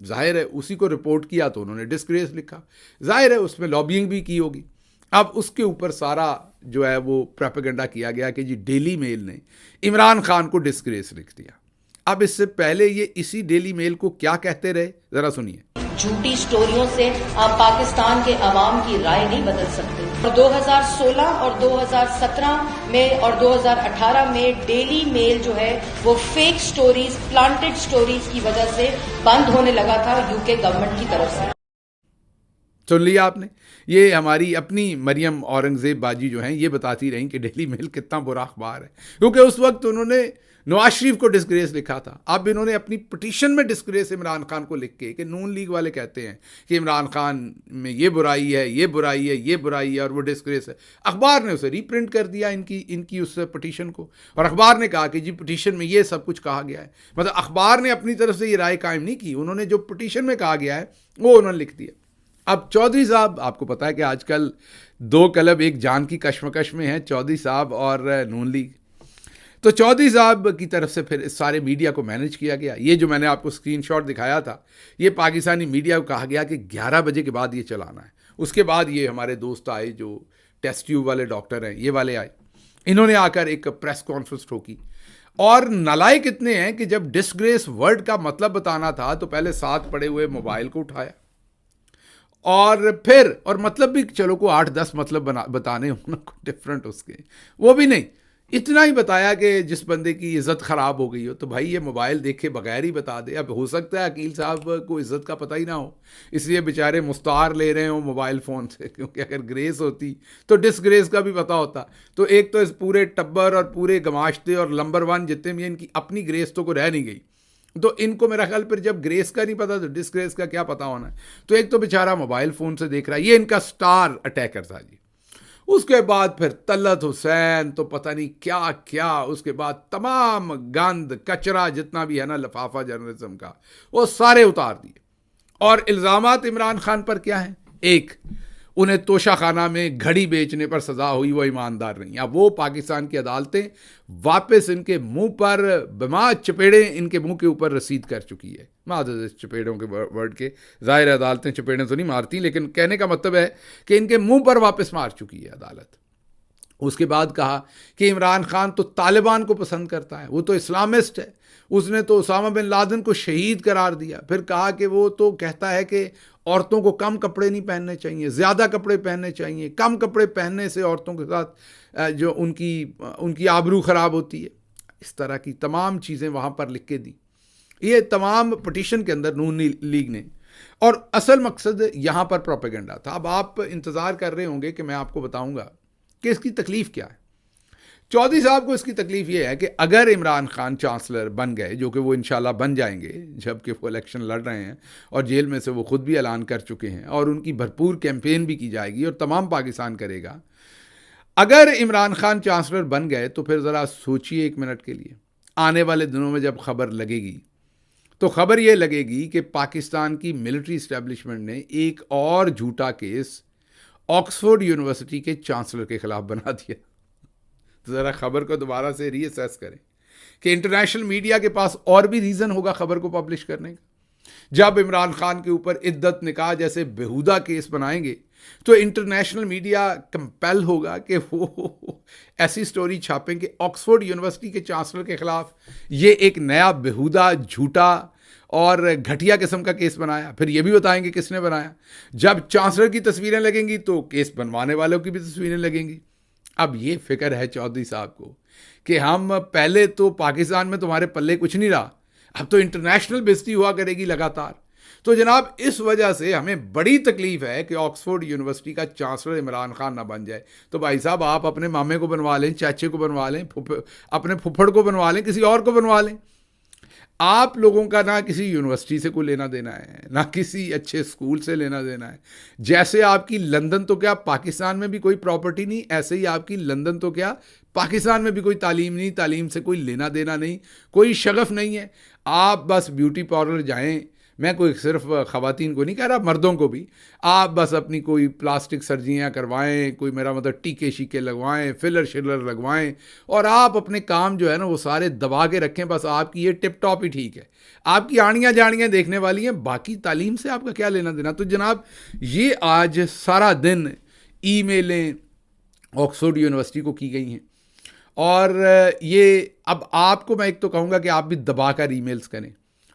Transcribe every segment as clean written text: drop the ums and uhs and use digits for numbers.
ظاہر ہے اسی کو رپورٹ کیا تو انہوں نے ڈسگریس لکھا, ظاہر ہے اس میں لابینگ بھی کی ہوگی. اب اس کے اوپر سارا جو ہے وہ پروپیگنڈا کیا گیا کہ جی ڈیلی میل نے عمران خان کو ڈسگریس لکھ دیا. اب اس سے پہلے یہ اسی ڈیلی میل کو کیا کہتے رہے, ذرا سنیے. جھوٹی سٹوریوں سے آپ پاکستان کے عوام کی رائے نہیں بدل سکتے. اور 2016 اور 2017 میں اور 2018 میں ڈیلی میل جو ہے وہ فیک سٹوریز, پلانٹڈ سٹوریز کی وجہ سے بند ہونے لگا تھا یو کے گورنمنٹ کی طرف سے. سن لیا آپ نے, یہ ہماری اپنی مریم اورنگزیب باجی جو ہیں یہ بتاتی رہیں کہ ڈیلی میل کتنا برا اخبار ہے, کیونکہ اس وقت انہوں نے نواز شریف کو ڈسگریس لکھا تھا. اب انہوں نے اپنی پٹیشن میں ڈسگریس عمران خان کو لکھ کے, کہ نون لیگ والے کہتے ہیں کہ عمران خان میں یہ برائی ہے, یہ برائی ہے, یہ برائی ہے, اور وہ ڈسگریس ہے. اخبار نے اسے ری پرنٹ کر دیا ان کی اس پٹیشن کو, اور اخبار نے کہا کہ جی پٹیشن میں یہ سب کچھ کہا گیا ہے. مطلب اخبار نے اپنی طرف سے یہ رائے قائم نہیں کی, انہوں نے جو پٹیشن میں کہا گیا ہے وہ انہوں نے لکھ دیا. اب چودھری صاحب, آپ کو پتا ہے کہ آج کل دو کلب ایک جان کی کشمکش میں ہیں, چودھری صاحب اور نون لیگ. تو چودھری صاحب کی طرف سے پھر اس سارے میڈیا کو مینج کیا گیا. یہ جو میں نے آپ کو اسکرین شاٹ دکھایا تھا, یہ پاکستانی میڈیا کو کہا گیا کہ 11 بجے کے بعد یہ چلانا ہے. اس کے بعد یہ ہمارے دوست آئے جو ٹیسٹ ٹیوب والے ڈاکٹر ہیں, یہ والے آئے, انہوں نے آ کر ایک پریس کانفرنس ٹھوکی. اور نالائق اتنے ہیں کہ جب ڈسگریس ورڈ کا مطلب بتانا تھا تو پہلے ساتھ پڑے ہوئے موبائل کو اٹھایا, اور پھر اور مطلب بھی چلو کو 8-10 مطلب بتانے ہوں نا ڈفرنٹ اس کے, وہ بھی نہیں, اتنا ہی بتایا کہ جس بندے کی عزت خراب ہو گئی ہو تو بھائی یہ موبائل دیکھے بغیر ہی بتا دے. اب ہو سکتا ہے عقیل صاحب کو عزت کا پتہ ہی نہ ہو, اس لیے بیچارے مستعار لے رہے ہوں موبائل فون سے, کیونکہ اگر گریس ہوتی تو ڈس گریس کا بھی پتہ ہوتا. تو ایک تو اس پورے ٹبر اور پورے گماشتے اور نمبر 1 جتنے بھی ان کی اپنی گریس تو کو رہ نہیں گئی, تو ان کو میرا خیال پھر جب گریس کا نہیں پتا تو ڈس گریس کا کیا پتا ہونا ہے. تو ایک تو بیچارہ موبائل فون سے دیکھ رہا ہے, یہ ان کا سٹار اٹیکر تھا جی. اس کے بعد پھر طلعت حسین تو پتہ نہیں کیا کیا, اس کے بعد تمام گند کچرا جتنا بھی ہے نا لفافہ جرنلزم کا وہ سارے اتار دیے. اور الزامات عمران خان پر کیا ہیں؟ ایک, انہیں توشہ خانہ میں گھڑی بیچنے پر سزا ہوئی, وہ ایماندار نہیں. اب وہ پاکستان کی عدالتیں واپس ان کے منہ پر بما چپیڑے ان کے منہ کے اوپر رسید کر چکی ہے. معذرت چپیڑوں کے ورڈ کے, ظاہر عدالتیں چپیڑیں تو نہیں مارتی, لیکن کہنے کا مطلب ہے کہ ان کے منہ پر واپس مار چکی ہے عدالت. اس کے بعد کہا کہ عمران خان تو طالبان کو پسند کرتا ہے, وہ تو اسلامسٹ ہے, اس نے تو اسامہ بن لادن کو شہید قرار دیا. پھر کہا کہ وہ تو کہتا ہے کہ عورتوں کو کم کپڑے نہیں پہننے چاہیے, زیادہ کپڑے پہننے چاہیے, کم کپڑے پہننے سے عورتوں کے ساتھ جو ان کی آبرو خراب ہوتی ہے. اس طرح کی تمام چیزیں وہاں پر لکھ کے دی, یہ تمام پٹیشن کے اندر نون لیگ نے. اور اصل مقصد یہاں پر پروپیگنڈا تھا. اب آپ انتظار کر رہے ہوں گے کہ میں آپ کو بتاؤں گا کہ اس کی تکلیف کیا ہے. چودھری صاحب کو اس کی تکلیف یہ ہے کہ اگر عمران خان چانسلر بن گئے, جو کہ وہ انشاءاللہ بن جائیں گے جب کہ وہ الیکشن لڑ رہے ہیں اور جیل میں سے وہ خود بھی اعلان کر چکے ہیں, اور ان کی بھرپور کیمپین بھی کی جائے گی اور تمام پاکستان کرے گا. اگر عمران خان چانسلر بن گئے تو پھر ذرا سوچئے ایک منٹ کے لیے, آنے والے دنوں میں جب خبر لگے گی تو خبر یہ لگے گی کہ پاکستان کی ملٹری اسٹیبلشمنٹ نے ایک اور جھوٹا کیس آکسفورڈ یونیورسٹی کے چانسلر کے خلاف بنا دیا. تو ذرا خبر کو دوبارہ سے ری اسیس کریں کہ انٹرنیشنل میڈیا کے پاس اور بھی ریزن ہوگا خبر کو پبلش کرنے کا. جب عمران خان کے اوپر عدت نکاح جیسے بےہودہ کیس بنائیں گے تو انٹرنیشنل میڈیا کمپیل ہوگا کہ وہ ایسی سٹوری چھاپیں کہ آکسفورڈ یونیورسٹی کے چانسلر کے خلاف یہ ایک نیا بےہودہ جھوٹا اور گھٹیا قسم کا کیس بنایا. پھر یہ بھی بتائیں گے کس نے بنایا. جب چانسلر کی تصویریں لگیں گی تو کیس بنوانے والوں کی بھی تصویریں لگیں گی. اب یہ فکر ہے چودھری صاحب کو کہ ہم پہلے تو پاکستان میں تمہارے پلے کچھ نہیں رہا, اب تو انٹرنیشنل بےزتی ہوا کرے گی لگاتار. تو جناب اس وجہ سے ہمیں بڑی تکلیف ہے کہ آکسفورڈ یونیورسٹی کا چانسلر عمران خان نہ بن جائے. تو بھائی صاحب آپ اپنے مامے کو بنوا لیں, چاچے کو بنوا لیں, اپنے پھپھڑ کو بنوا لیں, کسی اور کو بنوا لیں. آپ لوگوں کا نہ کسی یونیورسٹی سے کوئی لینا دینا ہے, نہ کسی اچھے اسکول سے لینا دینا ہے. جیسے آپ کی لندن تو کیا پاکستان میں بھی کوئی پراپرٹی نہیں, ایسے ہی آپ کی لندن تو کیا پاکستان میں بھی کوئی تعلیم نہیں, تعلیم سے کوئی لینا دینا نہیں, کوئی شغف نہیں ہے. آپ بس بیوٹی پارلر جائیں, میں کوئی صرف خواتین کو نہیں کہہ رہا، مردوں کو بھی، آپ بس اپنی کوئی پلاسٹک سرجریاں کروائیں، کوئی میرا مطلب ٹیکے شیکے لگوائیں، فلر شلر لگوائیں، اور آپ اپنے کام جو ہے نا وہ سارے دبا کے رکھیں، بس آپ کی یہ ٹپ ٹاپ ہی ٹھیک ہے، آپ کی آڑیاں جاڑیاں دیکھنے والی ہیں، باقی تعلیم سے آپ کا کیا لینا دینا. تو جناب یہ آج سارا دن ای میلیں آکسفورڈ یونیورسٹی کو کی گئی ہیں، اور یہ اب آپ کو میں ایک تو کہوں گا کہ آپ بھی دبا کر ای میلز کریں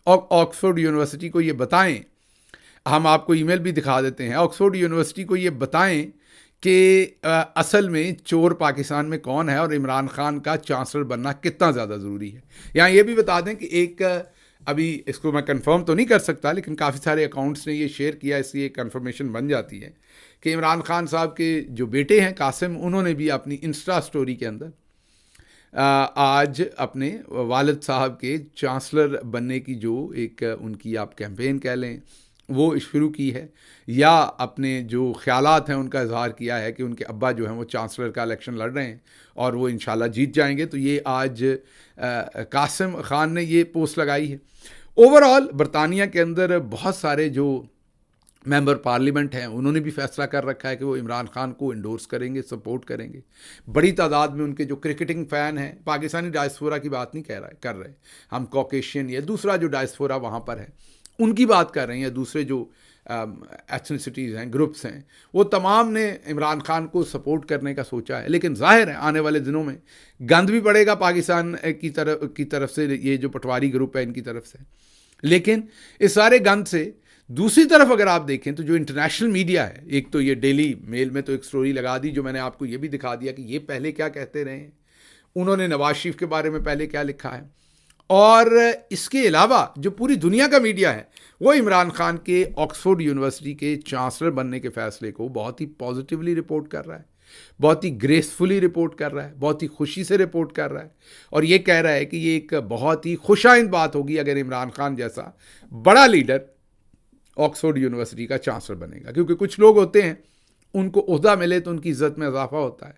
اور آکسفورڈ یونیورسٹی کو یہ بتائیں، ہم آپ کو ای میل بھی دکھا دیتے ہیں، آکسفورڈ یونیورسٹی کو یہ بتائیں کہ اصل میں چور پاکستان میں کون ہے اور عمران خان کا چانسلر بننا کتنا زیادہ ضروری ہے. یہاں یہ بھی بتا دیں کہ ایک ابھی اس کو میں کنفرم تو نہیں کر سکتا لیکن کافی سارے اکاؤنٹس نے یہ شیئر کیا، اس لیے کنفرمیشن بن جاتی ہے کہ عمران خان صاحب کے جو بیٹے ہیں قاسم، انہوں نے بھی اپنی انسٹا سٹوری کے اندر آج اپنے والد صاحب کے چانسلر بننے کی جو ایک ان کی آپ کیمپین کہہ لیں وہ شروع کی ہے، یا اپنے جو خیالات ہیں ان کا اظہار کیا ہے کہ ان کے ابا جو ہیں وہ چانسلر کا الیکشن لڑ رہے ہیں اور وہ انشاءاللہ جیت جائیں گے. تو یہ آج قاسم خان نے یہ پوسٹ لگائی ہے. اوور آل برطانیہ کے اندر بہت سارے جو ممبر پارلیمنٹ ہیں انہوں نے بھی فیصلہ کر رکھا ہے کہ وہ عمران خان کو انڈورس کریں گے، سپورٹ کریں گے. بڑی تعداد میں ان کے جو کرکٹنگ فین ہیں، پاکستانی ڈائسپورا کی بات نہیں کر رہے ہم، کوکیشین یا دوسرا جو ڈائسپورا وہاں پر ہے ان کی بات کر رہے ہیں، یا دوسرے جو ایتھنیسٹیز ہیں، گروپس ہیں، وہ تمام نے عمران خان کو سپورٹ کرنے کا سوچا ہے. لیکن ظاہر ہے آنے والے دنوں میں گند بھی پڑے گا پاکستان کی طرف سے، یہ جو پٹواری گروپ ہے ان کی طرف سے. لیکن اس سارے گند سے دوسری طرف اگر آپ دیکھیں تو جو انٹرنیشنل میڈیا ہے، ایک تو یہ ڈیلی میل میں تو ایک سٹوری لگا دی جو میں نے آپ کو یہ بھی دکھا دیا کہ یہ پہلے کیا کہتے رہے ہیں، انہوں نے نواز شریف کے بارے میں پہلے کیا لکھا ہے، اور اس کے علاوہ جو پوری دنیا کا میڈیا ہے وہ عمران خان کے آکسفورڈ یونیورسٹی کے چانسلر بننے کے فیصلے کو بہت ہی پازیٹیولی رپورٹ کر رہا ہے، بہت ہی گریسفلی رپورٹ کر رہا ہے، بہت ہی خوشی سے رپورٹ کر رہا ہے، اور یہ کہہ رہا ہے کہ یہ ایک بہت ہی خوش آئند بات ہوگی اگر عمران خان جیسا بڑا لیڈر آکسفورڈ یونیورسٹی کا چانسلر بنے گا. کیونکہ کچھ لوگ ہوتے ہیں ان کو عہدہ ملے تو ان کی عزت میں اضافہ ہوتا ہے،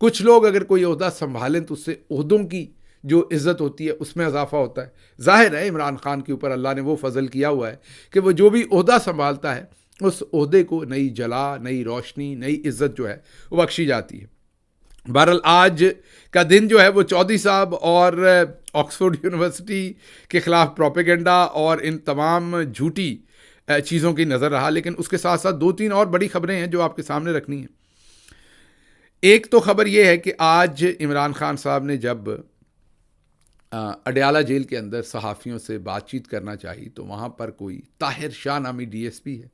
کچھ لوگ اگر کوئی عہدہ سنبھالیں تو اس سے عہدوں کی جو عزت ہوتی ہے اس میں اضافہ ہوتا ہے. ظاہر ہے عمران خان کے اوپر اللہ نے وہ فضل کیا ہوا ہے کہ وہ جو بھی عہدہ سنبھالتا ہے اس عہدے کو نئی جلا، نئی روشنی، نئی عزت جو ہے وہ بخشی جاتی ہے. بہرحال آج کا دن جو ہے وہ چودھری صاحب اور آکسفورڈ یونیورسٹی کے خلاف پروپیگنڈا اور ان تمام جھوٹی چیزوں کی نظر رہا. لیکن اس کے ساتھ ساتھ دو تین اور بڑی خبریں ہیں جو آپ کے سامنے رکھنی ہیں. ایک تو خبر یہ ہے کہ آج عمران خان صاحب نے جب اڈیالہ جیل کے اندر صحافیوں سے بات چیت کرنا چاہی تو وہاں پر کوئی طاہر شاہ نامی ڈی ایس پی ہے،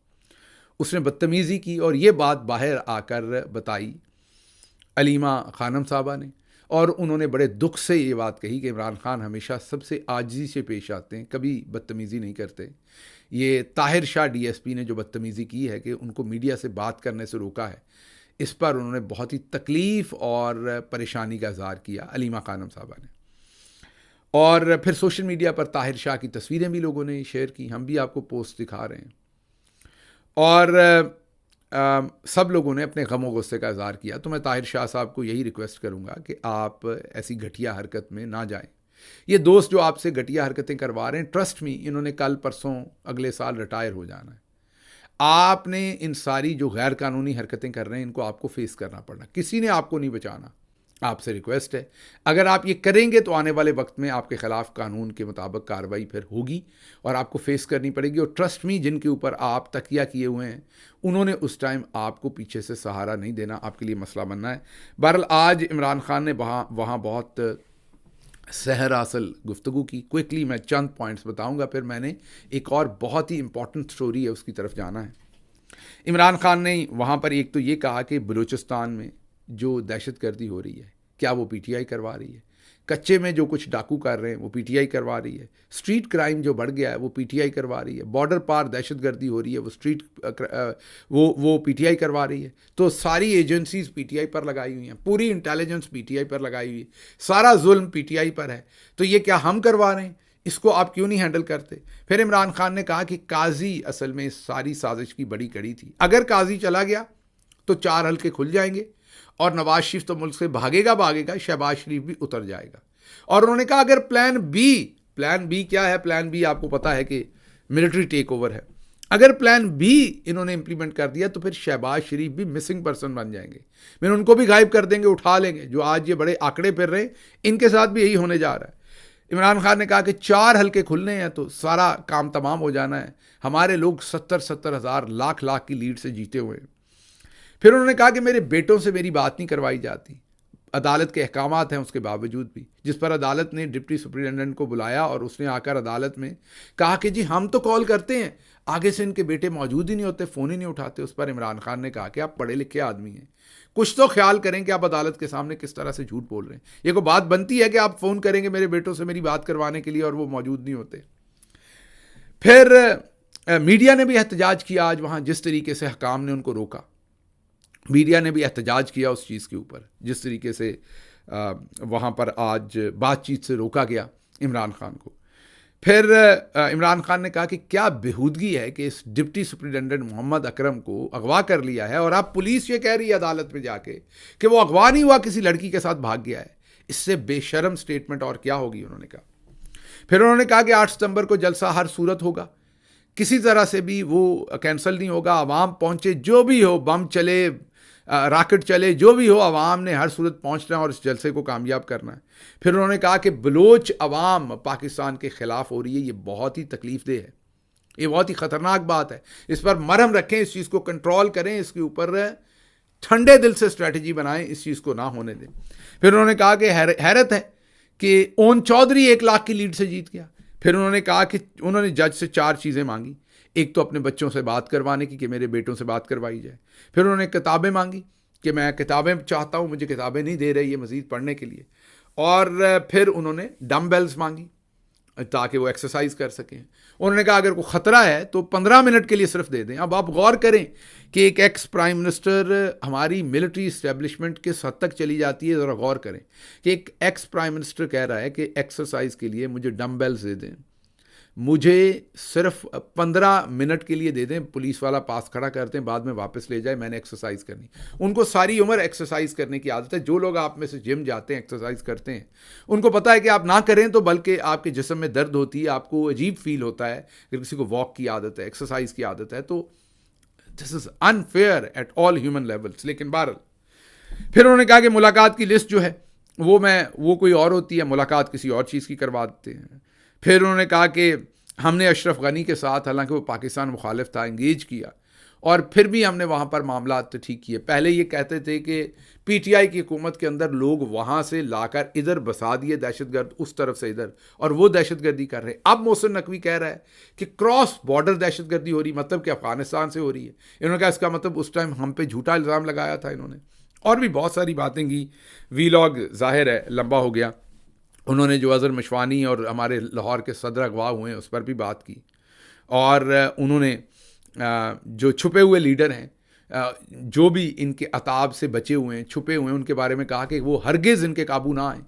اس نے بدتمیزی کی اور یہ بات باہر آ کر بتائی علیمہ خانم صاحبہ نے، اور انہوں نے بڑے دکھ سے یہ بات کہی کہ عمران خان ہمیشہ سب سے عاجزی سے پیش آتے ہیں، کبھی بدتمیزی نہیں کرتے. یہ طاہر شاہ ڈی ایس پی نے جو بدتمیزی کی ہے کہ ان کو میڈیا سے بات کرنے سے روکا ہے، اس پر انہوں نے بہت ہی تکلیف اور پریشانی کا اظہار کیا علیمہ خانم صاحبہ نے. اور پھر سوشل میڈیا پر طاہر شاہ کی تصویریں بھی لوگوں نے شیئر کی، ہم بھی آپ کو پوسٹ دکھا رہے ہیں، اور سب لوگوں نے اپنے غم و غصے کا اظہار کیا. تو میں طاہر شاہ صاحب کو یہی ریکویسٹ کروں گا کہ آپ ایسی گھٹیا حرکت میں نہ جائیں. یہ دوست جو آپ سے گھٹیا حرکتیں کروا رہے ہیں، ٹرسٹ می انہوں نے کل پرسوں اگلے سال ریٹائر ہو جانا ہے. آپ نے ان ساری جو غیر قانونی حرکتیں کر رہے ہیں ان کو آپ کو فیس کرنا پڑنا، کسی نے آپ کو نہیں بچانا. آپ سے ریکویسٹ ہے اگر آپ یہ کریں گے تو آنے والے وقت میں آپ کے خلاف قانون کے مطابق کارروائی پھر ہوگی اور آپ کو فیس کرنی پڑے گی. اور ٹرسٹ می جن کے اوپر آپ تکیہ کیے ہوئے ہیں انہوں نے اس ٹائم آپ کو پیچھے سے سہارا نہیں دینا، آپ کے لیے مسئلہ بننا ہے. بہرحال آج عمران خان نے وہاں بہت سحر اصل گفتگو کی. کوئکلی میں چند پوائنٹس بتاؤں گا، پھر میں نے ایک اور بہت ہی امپورٹنٹ سٹوری ہے اس کی طرف جانا ہے. عمران خان نے وہاں پر ایک تو یہ کہا کہ بلوچستان میں جو دہشت گردی ہو رہی ہے کیا وہ پی ٹی آئی کروا رہی ہے، کچے میں جو کچھ ڈاکو کر رہے ہیں وہ پی ٹی آئی کروا رہی ہے، اسٹریٹ کرائم جو بڑھ گیا ہے وہ پی ٹی آئی کروا رہی ہے، بارڈر پار دہشت گردی ہو رہی ہے وہ پی ٹی آئی کروا رہی ہے. تو ساری ایجنسیز پی ٹی آئی پر لگائی ہوئی ہیں، پوری انٹیلیجنس پی ٹی آئی پر لگائی ہوئی ہے، سارا ظلم پی ٹی آئی پر ہے. تو یہ کیا ہم کروا رہے ہیں، اس کو آپ کیوں نہیں ہینڈل کرتے؟ پھر عمران خان نے کہا کہ قاضی اصل میں اس ساری سازش کی بڑی کڑی تھی، اگر قاضی چلا گیا تو 4 حلقے کھل جائیں گے اور نواز شریف تو ملک سے بھاگے گا، شہباز شریف بھی اتر جائے گا. اور انہوں نے کہا اگر پلان بی کیا ہے، پلان بی آپ کو پتا ہے کہ ملٹری ٹیک اوور ہے. اگر پلان بی انہوں نے امپلیمنٹ کر دیا تو پھر شہباز شریف بھی مسنگ پرسن بن جائیں گے, پھر ان کو بھی غائب کر دیں گے, اٹھا لیں گے. جو آج یہ بڑے آنکڑے پھر رہے ہیں ان کے ساتھ بھی یہی ہونے جا رہا ہے. عمران خان نے کہا کہ 4 حلقے کھلنے ہیں تو سارا کام تمام ہو جانا ہے. ہمارے لوگ 70 ہزار لاکھ کی لیڈ سے جیتے ہوئے ہیں. پھر انہوں نے کہا کہ میرے بیٹوں سے میری بات نہیں کروائی جاتی. عدالت کے احکامات ہیں اس کے باوجود بھی, جس پر عدالت نے ڈپٹی سپرنٹینڈنٹ کو بلایا اور اس نے آ کر عدالت میں کہا کہ جی ہم تو کال کرتے ہیں, آگے سے ان کے بیٹے موجود ہی نہیں ہوتے, فون ہی نہیں اٹھاتے. اس پر عمران خان نے کہا کہ آپ پڑھے لکھے آدمی ہیں, کچھ تو خیال کریں کہ آپ عدالت کے سامنے کس طرح سے جھوٹ بول رہے ہیں. یہ کوئی بات بنتی ہے کہ آپ فون کریں گے میرے بیٹوں سے میری بات کروانے کے لیے اور وہ موجود نہیں ہوتے. پھر میڈیا نے بھی احتجاج کیا آج وہاں, جس طریقے سے حکام نے ان کو روکا. میڈیا نے بھی احتجاج کیا اس چیز کے اوپر, جس طریقے سے وہاں پر آج بات چیت سے روکا گیا عمران خان کو. پھر عمران خان نے کہا کہ کیا بےہودگی ہے کہ اس ڈپٹی سپرنٹینڈنٹ محمد اکرم کو اغوا کر لیا ہے اور اب پولیس یہ کہہ رہی ہے عدالت میں جا کے کہ وہ اغوا نہیں ہوا, کسی لڑکی کے ساتھ بھاگ گیا ہے. اس سے بے شرم سٹیٹمنٹ اور کیا ہوگی, انہوں نے کہا. پھر انہوں نے کہا کہ 8 ستمبر کو جلسہ ہر صورت ہوگا, کسی طرح سے بھی وہ کینسل نہیں ہوگا. عوام پہنچے جو بھی ہو, بم چلے, راکٹ چلے, جو بھی ہو, عوام نے ہر صورت پہنچنا اور اس جلسے کو کامیاب کرنا ہے. پھر انہوں نے کہا کہ بلوچ عوام پاکستان کے خلاف ہو رہی ہے, یہ بہت ہی تکلیف دہ ہے, یہ بہت ہی خطرناک بات ہے. اس پر مرہم رکھیں, اس چیز کو کنٹرول کریں, اس کے اوپر ٹھنڈے دل سے اسٹریٹجی بنائیں, اس چیز کو نہ ہونے دیں. پھر انہوں نے کہا کہ حیرت ہے کہ اون چودھری 1 لاکھ کی لیڈ سے جیت گیا. پھر انہوں نے کہا کہ انہوں نے جج سے 4 چیزیں مانگی. ایک تو اپنے بچوں سے بات کروانے کی, کہ میرے بیٹوں سے بات کروائی جائے. پھر انہوں نے کتابیں مانگی کہ میں کتابیں چاہتا ہوں, مجھے کتابیں نہیں دے رہی ہے مزید پڑھنے کے لیے. اور پھر انہوں نے ڈمب بیلز مانگی تاکہ وہ ایکسرسائز کر سکیں. انہوں نے کہا اگر کوئی خطرہ ہے تو 15 منٹ کے لیے صرف دے دیں. اب آپ غور کریں کہ ایک ایکس پرائم منسٹر ہماری ملٹری اسٹیبلشمنٹ کس حد تک چلی جاتی ہے. ذرا غور کریں کہ ایک ایکس پرائم منسٹر کہہ رہا ہے کہ ایکسرسائز کے لیے مجھے ڈمب بیلز دے دیں, مجھے صرف 15 منٹ کے لیے دے دیں, پولیس والا پاس کھڑا کرتے ہیں, بعد میں واپس لے جائے, میں نے ایکسرسائز کرنی. ان کو ساری عمر ایکسرسائز کرنے کی عادت ہے. جو لوگ آپ میں سے جم جاتے ہیں, ایکسرسائز کرتے ہیں, ان کو پتہ ہے کہ آپ نہ کریں تو بلکہ آپ کے جسم میں درد ہوتی ہے, آپ کو عجیب فیل ہوتا ہے. اگر کسی کو واک کی عادت ہے, ایکسرسائز کی عادت ہے, تو this is unfair at all human levels. لیکن بہرحال پھر انہوں نے کہا کہ ملاقات کی لسٹ جو ہے وہ کوئی اور ہوتی ہے, ملاقات کسی اور چیز کی کروا دیتے ہیں. پھر انہوں نے کہا کہ ہم نے اشرف غنی کے ساتھ, حالانکہ وہ پاکستان مخالف تھا, انگیج کیا, اور پھر بھی ہم نے وہاں پر معاملات ٹھیک کیے. پہلے یہ کہتے تھے کہ پی ٹی آئی کی حکومت کے اندر لوگ وہاں سے لا کر ادھر بسا دیے دہشت گرد, اس طرف سے ادھر, اور وہ دہشت گردی کر رہے. اب محسن نقوی کہہ رہا ہے کہ کراس بارڈر دہشت گردی ہو رہی, مطلب کہ افغانستان سے ہو رہی ہے. انہوں نے کہا اس کا مطلب اس ٹائم ہم پہ جھوٹا الزام لگایا تھا انہوں نے, اور بھی بہت ساری باتیں کی. ویلاگ ظاہر ہے لمبا ہو گیا. انہوں نے جو اظہر مشوانی اور ہمارے لاہور کے صدر اغوا ہوئے ہیں اس پر بھی بات کی, اور انہوں نے جو چھپے ہوئے لیڈر ہیں, جو بھی ان کے عتاب سے بچے ہوئے ہیں, چھپے ہوئے ہیں, ان کے بارے میں کہا کہ وہ ہرگز ان کے قابو نہ آئیں.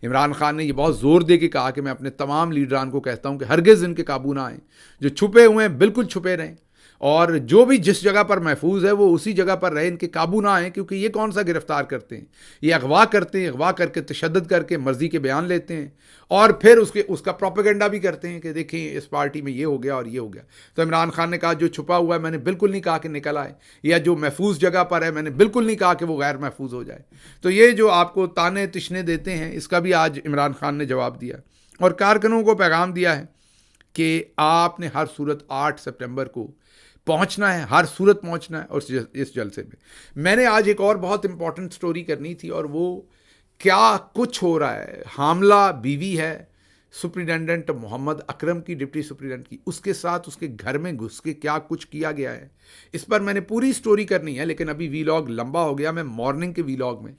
عمران خان نے یہ بہت زور دے کے کہا کہ میں اپنے تمام لیڈران کو کہتا ہوں کہ ہرگز ان کے قابو نہ آئیں. جو چھپے ہوئے ہیں بالکل چھپے رہیں, اور جو بھی جس جگہ پر محفوظ ہے وہ اسی جگہ پر رہے, ان کے قابو نہ آئیں. کیونکہ یہ کون سا گرفتار کرتے ہیں, یہ اغوا کرتے ہیں, اغوا کر کے تشدد کر کے مرضی کے بیان لیتے ہیں, اور پھر اس کا پروپیگنڈا بھی کرتے ہیں کہ دیکھیں اس پارٹی میں یہ ہو گیا اور یہ ہو گیا. تو عمران خان نے کہا جو چھپا ہوا ہے میں نے بالکل نہیں کہا کہ نکل آئے, یا جو محفوظ جگہ پر ہے میں نے بالکل نہیں کہا کہ وہ غیر محفوظ ہو جائے. تو یہ جو آپ کو تانے تشنے دیتے ہیں, اس کا بھی آج عمران خان نے جواب دیا, اور کارکنوں کو پیغام دیا ہے کہ آپ نے ہر صورت 8 سپٹمبر کو پہنچنا ہے, ہر صورت پہنچنا ہے. اور اس جلسے میں میں نے آج ایک اور بہت امپورٹنٹ سٹوری کرنی تھی, اور وہ کیا کچھ ہو رہا ہے. حاملہ بیوی ہے سپرنٹینڈنٹ محمد اکرم کی, ڈپٹی سپرنٹینڈنٹ کی, اس کے ساتھ اس کے گھر میں گھس کے کیا کچھ کیا گیا ہے, اس پر میں نے پوری سٹوری کرنی ہے. لیکن ابھی ویلاگ لمبا ہو گیا, میں مارننگ کے ویلاگ میں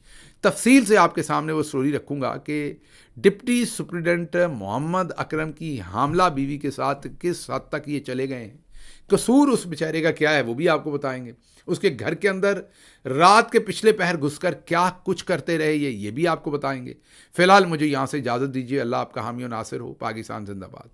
تفصیل سے آپ کے سامنے وہ سٹوری رکھوں گا کہ ڈپٹی سپرنٹینڈنٹ محمد اکرم کی حاملہ بیوی کے ساتھ کس حد تک یہ چلے گئے ہیں, قصور اس بیچارے کا کیا ہے وہ بھی آپ کو بتائیں گے. اس کے گھر کے اندر رات کے پچھلے پہر گھس کر کیا کچھ کرتے رہے یہ بھی آپ کو بتائیں گے. فی الحال مجھے یہاں سے اجازت دیجیے. اللہ آپ کا حامی و ناصر ہو. پاکستان زندہ باد.